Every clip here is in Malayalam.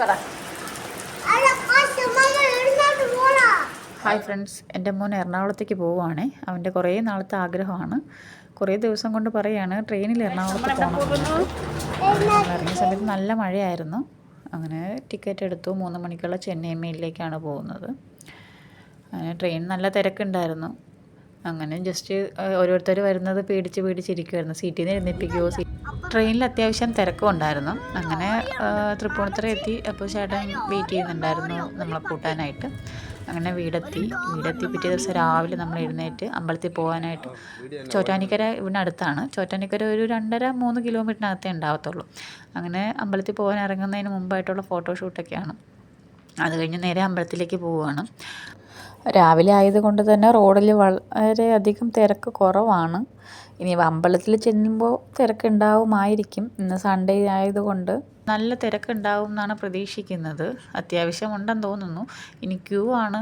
പറ. ഹായ് ഫ്രണ്ട്സ്, എൻ്റെ മോൻ എറണാകുളത്തേക്ക് പോവുകയാണേ. അവൻ്റെ കുറേ നാളത്തെ ആഗ്രഹമാണ്. കുറേ ദിവസം കൊണ്ട് പറയുകയാണ് ട്രെയിനിൽ എറണാകുളത്ത് പോകണം. ഇറങ്ങിയ സമയത്ത് നല്ല മഴയായിരുന്നു. അങ്ങനെ ടിക്കറ്റ് എടുത്തു. 3 മണിക്കുള്ള ചെന്നൈ മെയിലിലേക്കാണ് പോകുന്നത്. അങ്ങനെ ട്രെയിൻ നല്ല തിരക്കുണ്ടായിരുന്നു. അങ്ങനെ ജസ്റ്റ് ഓരോരുത്തർ വരുന്നത് പേടിച്ചിരിക്കുമായിരുന്നു. സീറ്റിൽ നിന്ന് എഴുന്നേൽപ്പിക്കുമോ. ട്രെയിനിൽ അത്യാവശ്യം തിരക്കും ഉണ്ടായിരുന്നു. അങ്ങനെ തൃപ്പൂണിത്തുറ എത്തി. അപ്പോൾ ചേട്ടൻ വെയിറ്റ് ചെയ്യുന്നുണ്ടായിരുന്നു നമ്മളെ കൂട്ടാനായിട്ട്. അങ്ങനെ വീടെത്തി പിറ്റേ ദിവസം രാവിലെ നമ്മൾ എഴുന്നേറ്റ് അമ്പലത്തിൽ പോകാനായിട്ട്. ചോറ്റാനിക്കര ഇവിടെ അടുത്താണ്. ചോറ്റാനിക്കര ഒരു 2.5-3 കിലോമീറ്ററിനകത്തേ ഉണ്ടാകത്തുള്ളൂ. അങ്ങനെ അമ്പലത്തിൽ പോകാൻ ഇറങ്ങുന്നതിന് മുമ്പായിട്ടുള്ള ഫോട്ടോഷൂട്ടൊക്കെയാണ്. അത് കഴിഞ്ഞ് നേരെ അമ്പലത്തിലേക്ക് പോവുകയാണ്. രാവിലെ ആയതുകൊണ്ട് തന്നെ റോഡിൽ വളരെയധികം തിരക്ക് കുറവാണ്. ഇനി അമ്പലത്തിൽ ചെല്ലുമ്പോൾ തിരക്കുണ്ടാവുമായിരിക്കും. ഇന്ന് സൺഡേ ആയതുകൊണ്ട് നല്ല തിരക്കുണ്ടാവും എന്നാണ് പ്രതീക്ഷിക്കുന്നത്. അത്യാവശ്യം ഉണ്ടെന്ന് തോന്നുന്നു. ഇനി ക്യൂ ആണ്,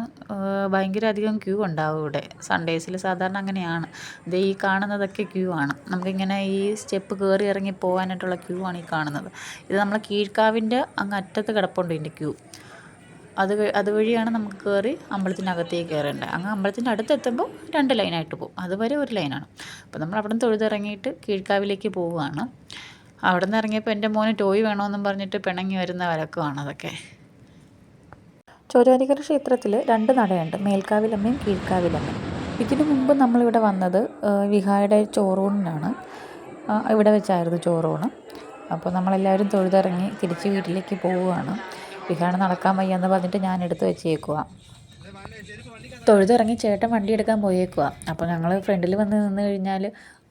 ഭയങ്കര അധികം ക്യൂ ഉണ്ടാവും ഇവിടെ. സൺഡേസിൽ സാധാരണ അങ്ങനെയാണ്. ഇത് ഈ കാണുന്നതൊക്കെ ക്യൂ ആണ്. നമുക്കിങ്ങനെ ഈ സ്റ്റെപ്പ് കയറി ഇറങ്ങി പോകാനായിട്ടുള്ള ക്യൂ ആണ് ഈ കാണുന്നത്. ഇത് നമ്മളെ കീഴ്ക്കാവിൻ്റെ അങ്ങ് അറ്റത്ത് കിടപ്പുണ്ട് ഇതിൻ്റെ ക്യൂ. അതുവഴിയാണ് നമുക്ക് കയറി അമ്പലത്തിനകത്തേക്ക് കയറേണ്ടത്. അങ്ങ് അമ്പലത്തിൻ്റെ അടുത്തെത്തുമ്പോൾ 2 ലൈനായിട്ട് പോകും. അതുവരെ ഒരു ലൈനാണ്. അപ്പോൾ നമ്മൾ അവിടെ നിന്ന് തൊഴുതിറങ്ങിയിട്ട് കീഴ്ക്കാവിലേക്ക് പോവുകയാണ്. അവിടെ നിന്ന് ഇറങ്ങിയപ്പോൾ എൻ്റെ മോന് ടോയ് വേണമെന്നും പറഞ്ഞിട്ട് പിണങ്ങി വരുന്ന വരക്കുമാണ് അതൊക്കെ. ചോറ്റാനിക്കര ക്ഷേത്രത്തിൽ 2 നടയുണ്ട്, മേൽക്കാവിലമ്മയും കീഴ്ക്കാവിലമ്മയും. ഇതിനു മുമ്പ് നമ്മളിവിടെ വന്നത് വിഹായുടെ ചോറൂണിനാണ്. ഇവിടെ വെച്ചായിരുന്നു ചോറൂണ്. അപ്പോൾ നമ്മളെല്ലാവരും തൊഴുതിറങ്ങി തിരിച്ച് വീട്ടിലേക്ക് പോവുകയാണ്. വിഹാണ് നടക്കാൻ വയ്യെന്ന് പറഞ്ഞിട്ട് ഞാൻ എടുത്ത് വെച്ചേക്കുക. തൊഴുതിറങ്ങി ചേട്ടൻ വണ്ടി എടുക്കാൻ പോയേക്കുക. അപ്പോൾ ഞങ്ങൾ ഫ്രണ്ടിൽ വന്ന് നിന്ന് കഴിഞ്ഞാൽ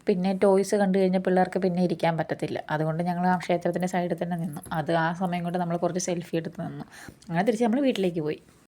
പിന്നെ ടോയ്സ് കണ്ടു കഴിഞ്ഞാൽ പിള്ളേർക്ക് പിന്നെ ഇരിക്കാൻ പറ്റത്തില്ല. അതുകൊണ്ട് ഞങ്ങൾ ആ ക്ഷേത്രത്തിൻ്റെ സൈഡിൽ തന്നെ നിന്നു. ആ സമയം കൊണ്ട് നമ്മൾ കുറച്ച് സെൽഫി എടുത്ത് നിന്നു. അങ്ങനെ തിരിച്ച് നമ്മൾ വീട്ടിലേക്ക് പോയി.